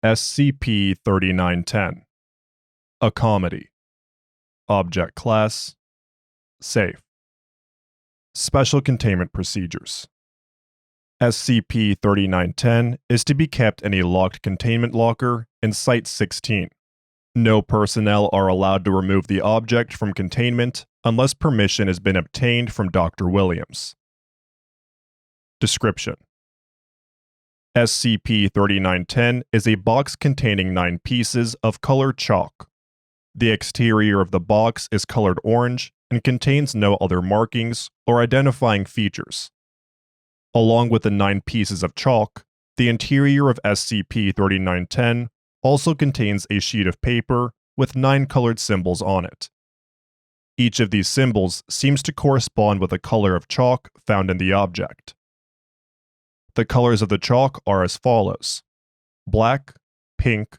SCP-3910. A comedy. Object Class: Safe. Special Containment Procedures. SCP-3910 is to be kept in a locked containment locker in Site-16. No personnel are allowed to remove the object from containment unless permission has been obtained from Dr. Williams. Description: SCP-3910 is a box containing 9 pieces of colored chalk. The exterior of the box is colored orange and contains no other markings or identifying features. Along with the 9 pieces of chalk, the interior of SCP-3910 also contains a sheet of paper with 9 colored symbols on it. Each of these symbols seems to correspond with the color of chalk found in the object. The colors of the chalk are as follows: black, pink,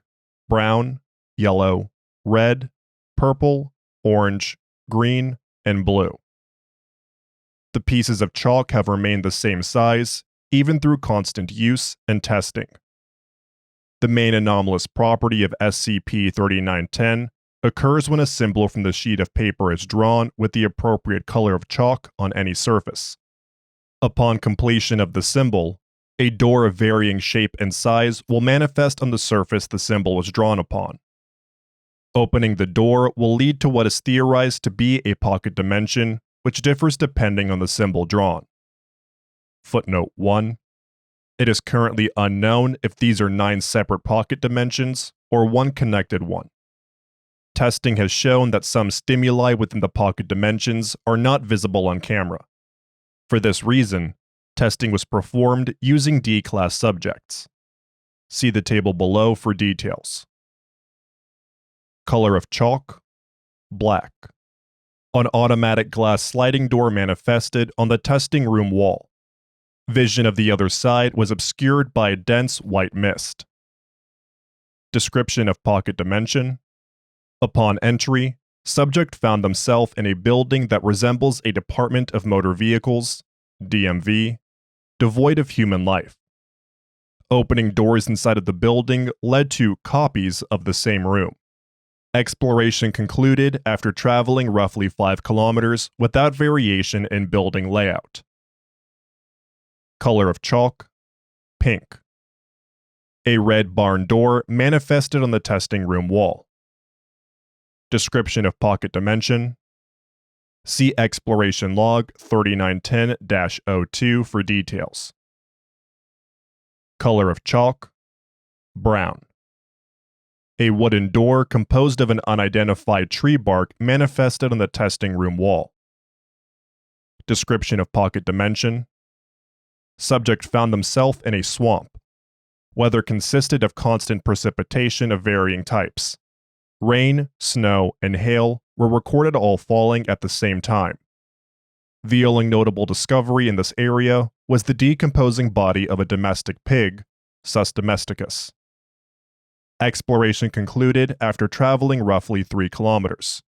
brown, yellow, red, purple, orange, green, and blue. The pieces of chalk have remained the same size, even through constant use and testing. The main anomalous property of SCP-3910 occurs when a symbol from the sheet of paper is drawn with the appropriate color of chalk on any surface. Upon completion of the symbol, a door of varying shape and size will manifest on the surface the symbol was drawn upon. Opening the door will lead to what is theorized to be a pocket dimension, which differs depending on the symbol drawn. Footnote 1. It is currently unknown if these are 9 separate pocket dimensions or one connected one. Testing has shown that some stimuli within the pocket dimensions are not visible on camera. For this reason, testing was performed using D-class subjects. See the table below for details. Color of chalk: black. An automatic glass sliding door manifested on the testing room wall. Vision of the other side was obscured by a dense white mist. Description of pocket dimension: upon entry, subject found themselves in a building that resembles a Department of Motor Vehicles, DMV, devoid of human life. Opening doors inside of the building led to copies of the same room. Exploration concluded after traveling roughly 5 kilometers without variation in building layout. Color of chalk: pink. A red barn door manifested on the testing room wall. Description of pocket dimension: see Exploration Log 3910-02 for details. Color of chalk: brown. A wooden door composed of an unidentified tree bark manifested on the testing room wall. Description of pocket dimension: subject found themselves in a swamp. Weather consisted of constant precipitation of varying types. Rain, snow, and hail were recorded all falling at the same time. The only notable discovery in this area was the decomposing body of a domestic pig, Sus domesticus. Exploration concluded after traveling roughly 3 kilometers.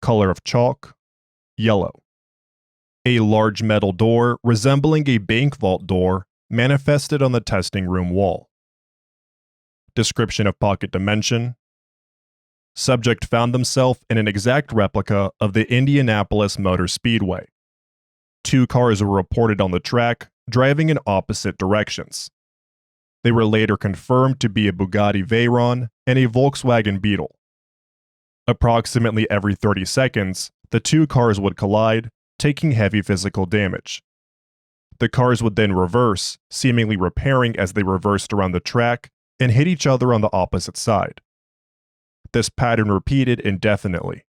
Color of chalk: yellow. A large metal door resembling a bank vault door manifested on the testing room wall. Description of pocket dimension: subject found themselves in an exact replica of the Indianapolis Motor Speedway. 2 cars were reported on the track, driving in opposite directions. They were later confirmed to be a Bugatti Veyron and a Volkswagen Beetle. Approximately every 30 seconds, the 2 cars would collide, taking heavy physical damage. The cars would then reverse, seemingly repairing as they reversed around the track and hit each other on the opposite side. This pattern repeated indefinitely.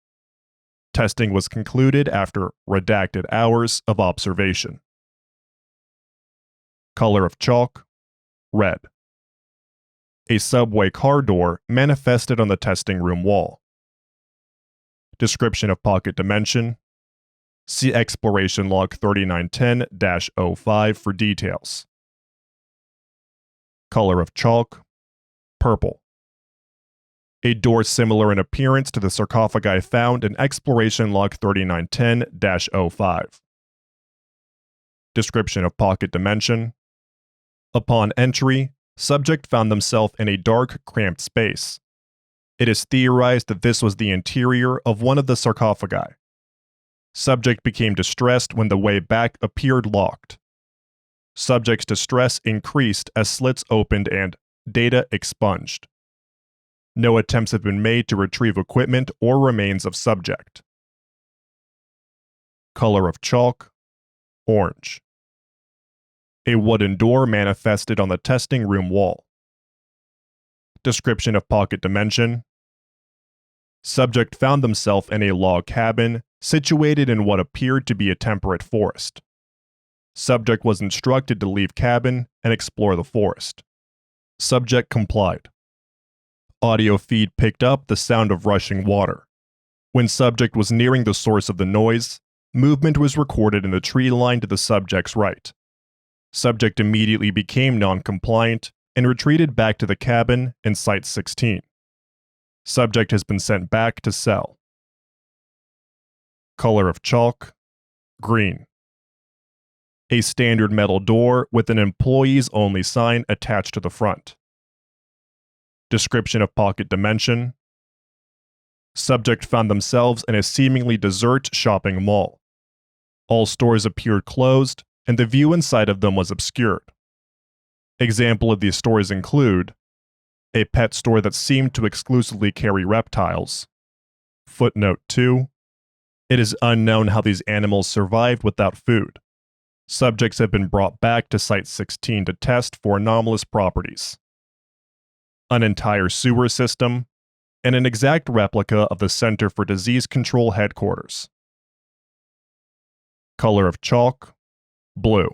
Testing was concluded after redacted hours of observation. Color of chalk: red. A subway car door manifested on the testing room wall. Description of pocket dimension: see Exploration Log 3910-05 for details. Color of chalk: purple. A door similar in appearance to the sarcophagi found in Exploration Log 3910-05. Description of pocket dimension: upon entry, Subject found themselves in a dark, cramped space. It is theorized that this was the interior of one of the sarcophagi. Subject became distressed when the way back appeared locked. Subject's distress increased as slits opened and data expunged. No attempts have been made to retrieve equipment or remains of subject. Color of chalk: orange. A wooden door manifested on the testing room wall. Description of pocket dimension: subject found themselves in a log cabin situated in what appeared to be a temperate forest. Subject was instructed to leave cabin and explore the forest. Subject complied. Audio feed picked up the sound of rushing water. When subject was nearing the source of the noise, movement was recorded in the tree line to the subject's right. Subject immediately became non-compliant and retreated back to the cabin in Site 16. Subject has been sent back to cell. Color of chalk: green. A standard metal door with an employees only sign attached to the front. Description of pocket dimension: subject found themselves in a seemingly desert shopping mall. All stores appeared closed, and the view inside of them was obscured. Example of these stores include a pet store that seemed to exclusively carry reptiles. Footnote 2. It is unknown how these animals survived without food. Subjects have been brought back to Site 16 to test for anomalous properties. An entire sewer system, and an exact replica of the Center for Disease Control headquarters. Color of chalk: blue.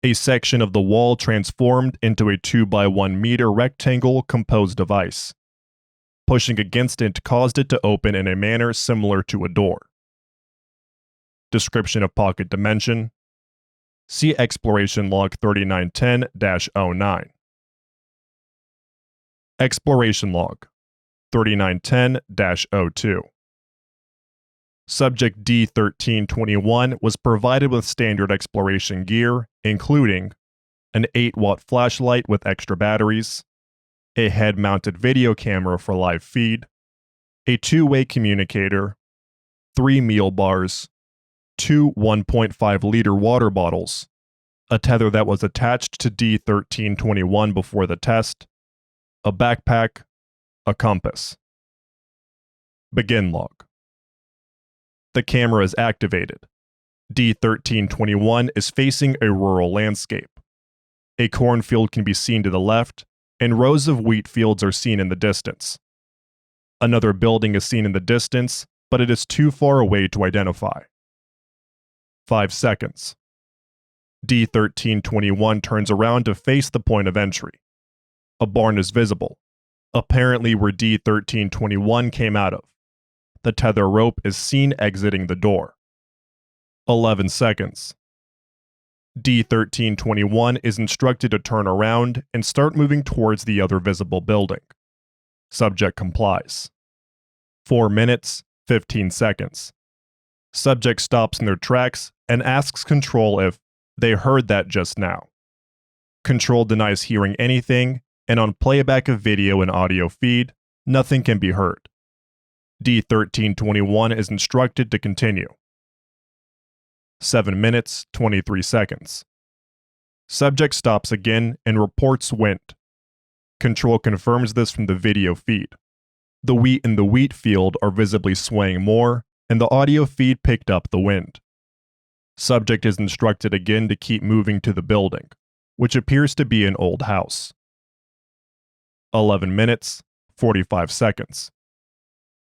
A section of the wall transformed into a 2x1 meter rectangle composed device. Pushing against it caused it to open in a manner similar to a door. Description of pocket dimension: see Exploration Log 3910-09. Exploration Log 3910-02. Subject D1321 was provided with standard exploration gear, including an 8-watt flashlight with extra batteries, a head-mounted video camera for live feed, a 2-way communicator, 3 meal bars, 2 1.5-liter water bottles, a tether that was attached to D1321 before the test, a backpack, a compass. Begin log. The camera is activated. D1321 is facing a rural landscape. A cornfield can be seen to the left, and rows of wheat fields are seen in the distance. Another building is seen in the distance, but it is too far away to identify. 5 seconds. D1321 turns around to face the point of entry. A barn is visible, apparently where D1321 came out of. The tether rope is seen exiting the door. 11 seconds. D1321 is instructed to turn around and start moving towards the other visible building. Subject complies. 4 minutes, 15 seconds. Subject stops in their tracks and asks Control if they heard that just now. Control denies hearing anything, and on playback of video and audio feed, nothing can be heard. D1321 is instructed to continue. 7 minutes, 23 seconds. Subject stops again and reports wind. Control confirms this from the video feed. The wheat in the wheat field are visibly swaying more, and the audio feed picked up the wind. Subject is instructed again to keep moving to the building, which appears to be an old house. 11 minutes, 45 seconds.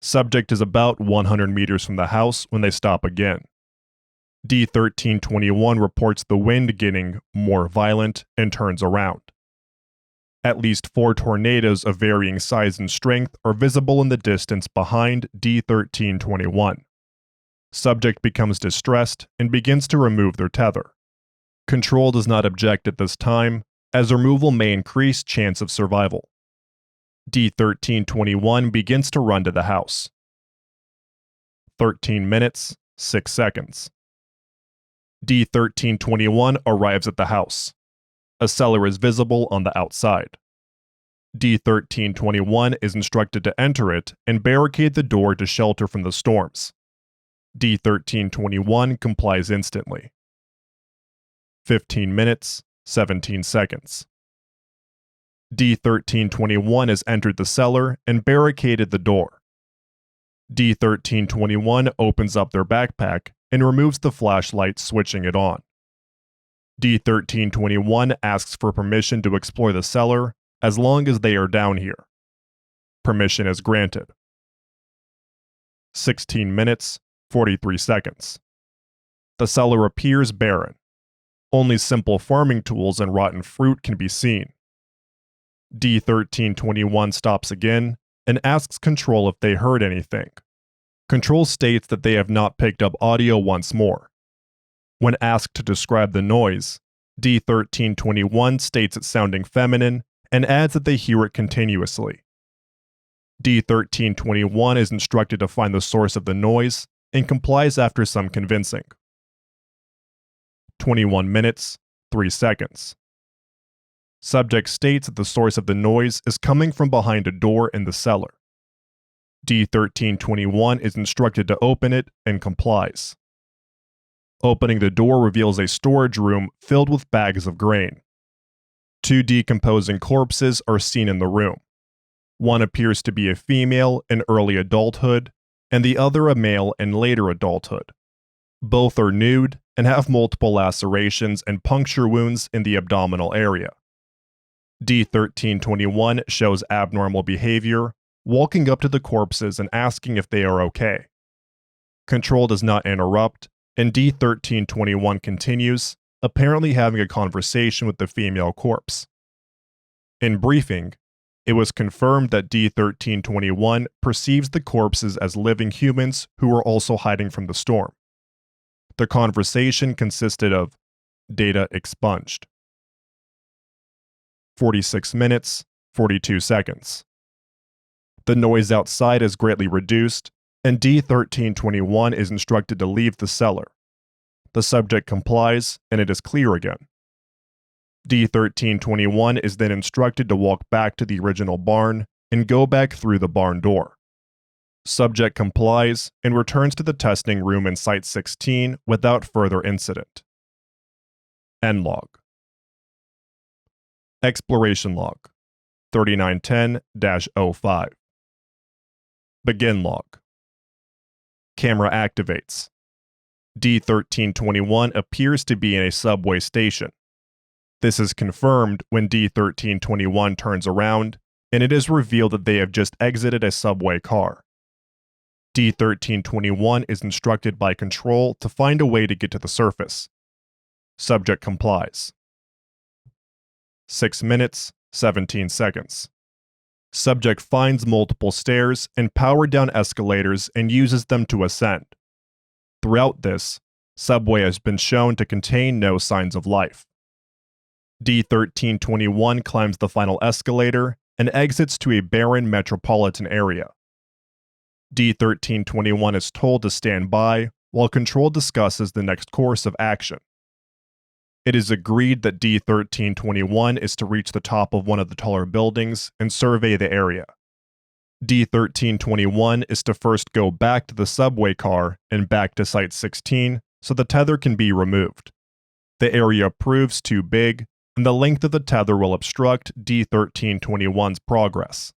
Subject is about 100 meters from the house when they stop again. D1321 reports the wind getting more violent and turns around. At least 4 tornadoes of varying size and strength are visible in the distance behind D1321. Subject becomes distressed and begins to remove their tether. Control does not object at this time, as removal may increase chance of survival. D1321 begins to run to the house. 13 minutes, 6 seconds. D1321 arrives at the house. A cellar is visible on the outside. D1321 is instructed to enter it and barricade the door to shelter from the storms. D1321 complies instantly. 15 minutes, 17 seconds. D1321 has entered the cellar and barricaded the door. D1321 opens up their backpack and removes the flashlight, switching it on. D1321 asks for permission to explore the cellar as long as they are down here. Permission is granted. 16 minutes, 43 seconds. The cellar appears barren. Only simple farming tools and rotten fruit can be seen. D1321 stops again and asks Control if they heard anything. Control states that they have not picked up audio once more. When asked to describe the noise, D1321 states it's sounding feminine and adds that they hear it continuously. D1321 is instructed to find the source of the noise and complies after some convincing. 21 minutes, 3 seconds. Subject states that the source of the noise is coming from behind a door in the cellar. D1321 is instructed to open it and complies. Opening the door reveals a storage room filled with bags of grain. 2 decomposing corpses are seen in the room. One appears to be a female in early adulthood, and the other a male in later adulthood. Both are nude and have multiple lacerations and puncture wounds in the abdominal area. D1321 shows abnormal behavior, walking up to the corpses and asking if they are okay. Control does not interrupt, and D1321 continues, apparently having a conversation with the female corpse. In briefing, it was confirmed that D1321 perceives the corpses as living humans who are also hiding from the storm. The conversation consisted of data expunged. 46 minutes, 42 seconds. The noise outside is greatly reduced, and D1321 is instructed to leave the cellar. The subject complies, and it is clear again. D1321 is then instructed to walk back to the original barn and go back through the barn door. Subject complies and returns to the testing room in Site-16 without further incident. End log. Exploration log 3910-05. Begin log. Camera activates. D1321 appears to be in a subway station. This is confirmed when D1321 turns around, and it is revealed that they have just exited a subway car. D1321 is instructed by Control to find a way to get to the surface. Subject complies. 6 minutes, 17 seconds. Subject finds multiple stairs and powered down escalators and uses them to ascend. Throughout this, subway has been shown to contain no signs of life. D1321 climbs the final escalator and exits to a barren metropolitan area. D1321 is told to stand by while Control discusses the next course of action. It is agreed that D1321 is to reach the top of one of the taller buildings and survey the area. D1321 is to first go back to the subway car and back to Site-16 so the tether can be removed. The area proves too big, and the length of the tether will obstruct D1321's progress.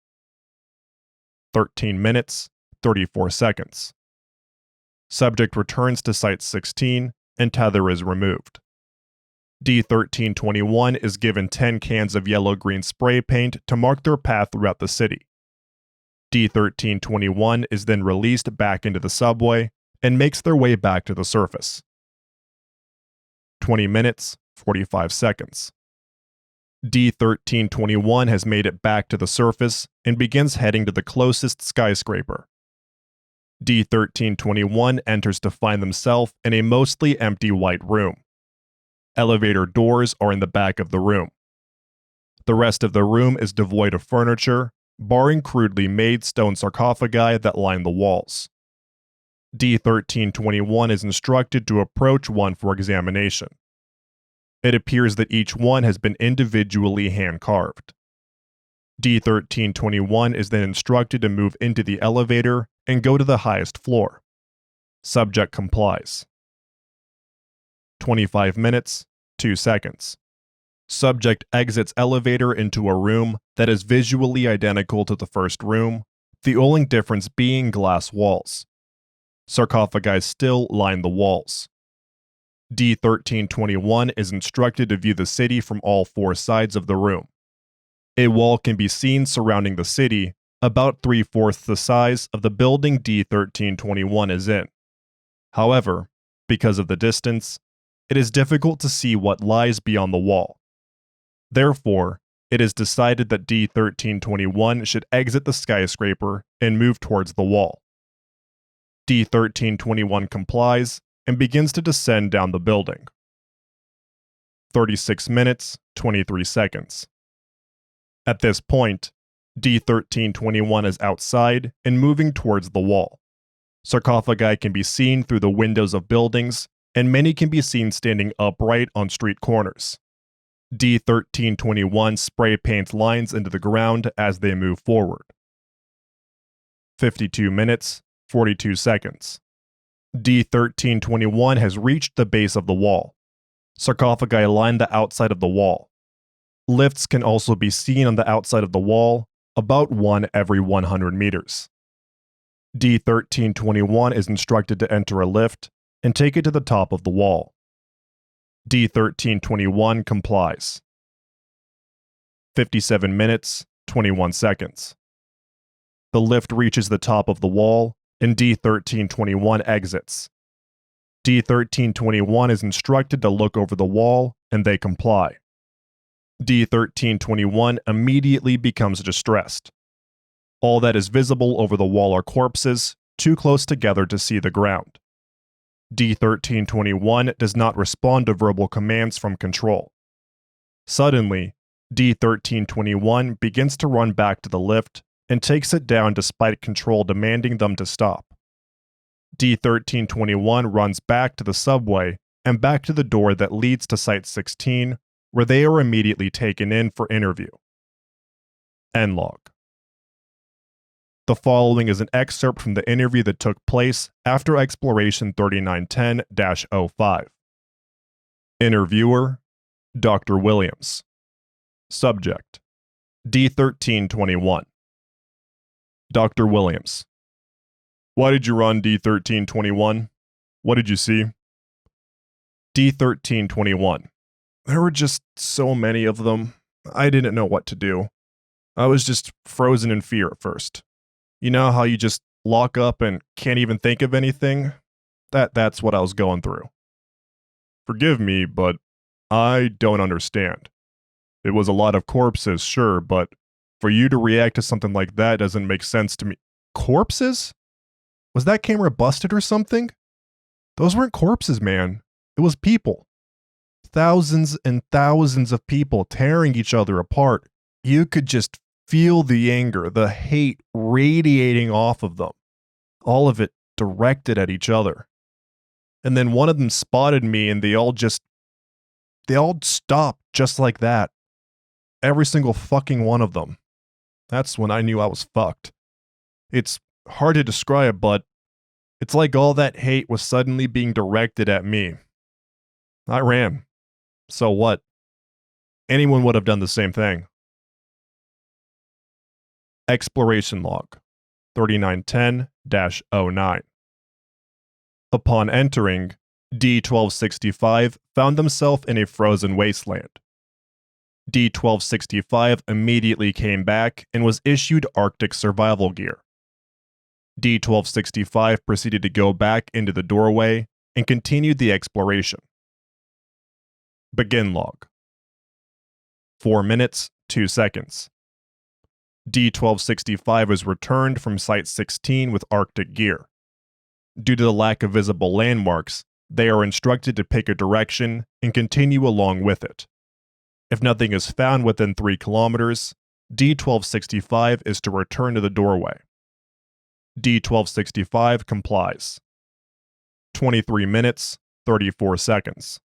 13 minutes, 34 seconds. Subject returns to Site-16 and tether is removed. D1321 is given 10 cans of yellow-green spray paint to mark their path throughout the city. D1321 is then released back into the subway and makes their way back to the surface. 20 minutes, 45 seconds. D1321 has made it back to the surface and begins heading to the closest skyscraper. D1321 enters to find themselves in a mostly empty white room. Elevator doors are in the back of the room. The rest of the room is devoid of furniture, barring crudely made stone sarcophagi that line the walls. D1321 is instructed to approach one for examination. It appears that each one has been individually hand-carved. D1321 is then instructed to move into the elevator and go to the highest floor. Subject complies. 25 minutes, 2 seconds. Subject exits elevator into a room that is visually identical to the first room, the only difference being glass walls. Sarcophagi still line the walls. D1321 is instructed to view the city from all 4 sides of the room. A wall can be seen surrounding the city, about 3/4 the size of the building D1321 is in. However, because of the distance, it is difficult to see what lies beyond the wall. Therefore, it is decided that D1321 should exit the skyscraper and move towards the wall. D1321 complies and begins to descend down the building. 36 minutes, 23 seconds. At this point, D1321 is outside and moving towards the wall. Sarcophagi can be seen through the windows of buildings, and many can be seen standing upright on street corners. D1321 spray paints lines into the ground as they move forward. 52 minutes, 42 seconds. D1321 has reached the base of the wall. Sarcophagi line the outside of the wall. Lifts can also be seen on the outside of the wall, about one every 100 meters. D1321 is instructed to enter a lift and take it to the top of the wall. D1321 complies. 57 minutes, 21 seconds. The lift reaches the top of the wall, and D1321 exits. D1321 is instructed to look over the wall, and they comply. D1321 immediately becomes distressed. All that is visible over the wall are corpses, too close together to see the ground. D1321 does not respond to verbal commands from control. Suddenly, D1321 begins to run back to the lift and takes it down despite control demanding them to stop. D1321 runs back to the subway and back to the door that leads to Site 16, where they are immediately taken in for interview. End log. The following is an excerpt from the interview that took place after Exploration 3910-05. Interviewer, Dr. Williams. Subject, D1321. Dr. Williams. Why did you run D1321? What did you see? D1321. There were just so many of them. I didn't know what to do. I was just frozen in fear at first. You know how you just lock up and can't even think of anything? That's what I was going through. Forgive me, but I don't understand. It was a lot of corpses, sure, but for you to react to something like that doesn't make sense to me. Corpses? Was that camera busted or something? Those weren't corpses, man. It was people. Thousands and thousands of people tearing each other apart. You could just feel the anger, the hate radiating off of them. All of it directed at each other. And then one of them spotted me and they all stopped just like that. Every single fucking one of them. That's when I knew I was fucked. It's hard to describe, but it's like all that hate was suddenly being directed at me. I ran. So what? Anyone would have done the same thing. Exploration Log 3910-09. Upon entering, D1265 found themselves in a frozen wasteland. D1265 immediately came back and was issued Arctic survival gear. D1265 proceeded to go back into the doorway and continued the exploration. Begin log. 4 minutes, 2 seconds. D1265 was returned from Site 16 with Arctic gear. Due to the lack of visible landmarks, they are instructed to pick a direction and continue along with it. If nothing is found within 3 kilometers, D1265 is to return to the doorway. D1265 complies. 23 minutes, 34 seconds.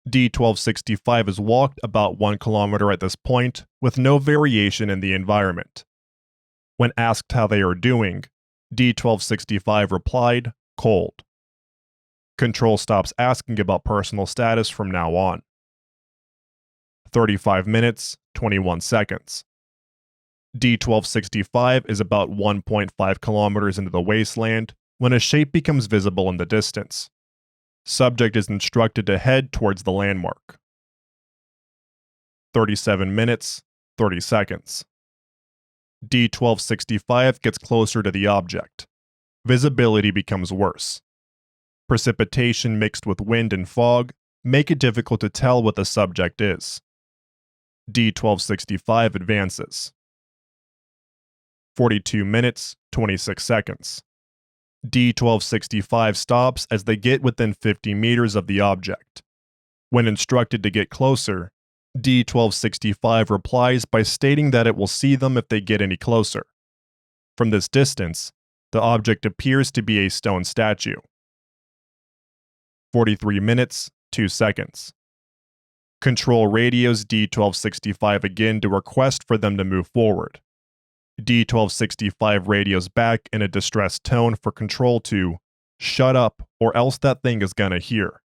D-1265 has walked about 1 kilometer at this point, with no variation in the environment. When asked how they are doing, D-1265 replied, "Cold." Control stops asking about personal status from now on. 35 minutes, 21 seconds. D-1265 is about 1.5 kilometers into the wasteland when a shape becomes visible in the distance. Subject is instructed to head towards the landmark. 37 minutes, 30 seconds. D-1265 gets closer to the object. Visibility becomes worse. Precipitation mixed with wind and fog make it difficult to tell what the subject is. D-1265 advances. 42 minutes, 26 seconds. D-1265 stops as they get within 50 meters of the object. When instructed to get closer, D-1265 replies by stating that it will see them if they get any closer. From this distance, the object appears to be a stone statue. 43 minutes, 2 seconds. Control radios D-1265 again to request for them to move forward. D-1265 radios back in a distressed tone for Control to "shut up or else that thing is gonna hear."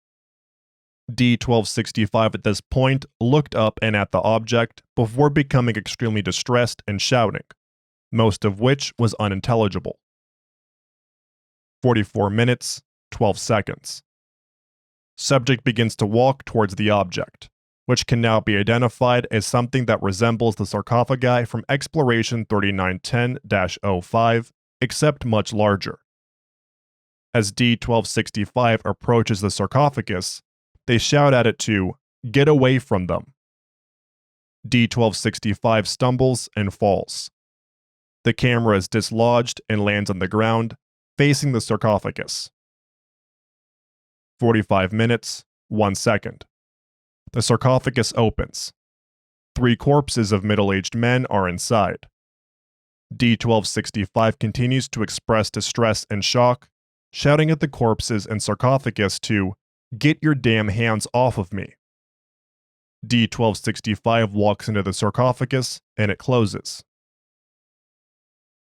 D-1265 at this point looked up and at the object before becoming extremely distressed and shouting, most of which was unintelligible. 44 minutes, 12 seconds. Subject begins to walk towards the object, which can now be identified as something that resembles the sarcophagi from Exploration 3910-05, except much larger. As D-1265 approaches the sarcophagus, they shout at it to "get away from them." D-1265 stumbles and falls. The camera is dislodged and lands on the ground, facing the sarcophagus. 45 minutes, 1 second. The sarcophagus opens. 3 corpses of middle-aged men are inside. D-1265 continues to express distress and shock, shouting at the corpses and sarcophagus to "get your damn hands off of me." D-1265 walks into the sarcophagus and it closes.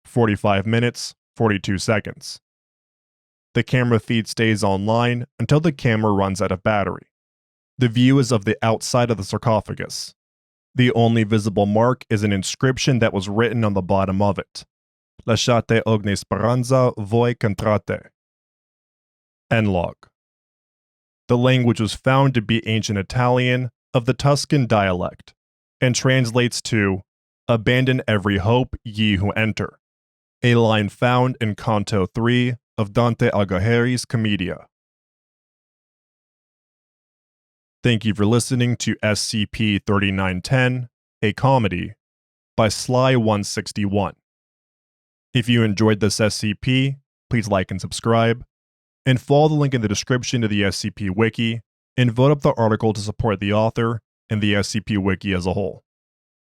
45 minutes, 42 seconds. The camera feed stays online until the camera runs out of battery. The view is of the outside of the sarcophagus. The only visible mark is an inscription that was written on the bottom of it. "Lasciate ogni speranza voi contrate." End log. The language was found to be ancient Italian of the Tuscan dialect, and translates to "abandon every hope, ye who enter," a line found in Canto 3 of Dante Alighieri's Commedia. Thank you for listening to SCP-3910, a comedy, by Sly161. If you enjoyed this SCP, please like and subscribe, and follow the link in the description to the SCP Wiki, and vote up the article to support the author and the SCP Wiki as a whole.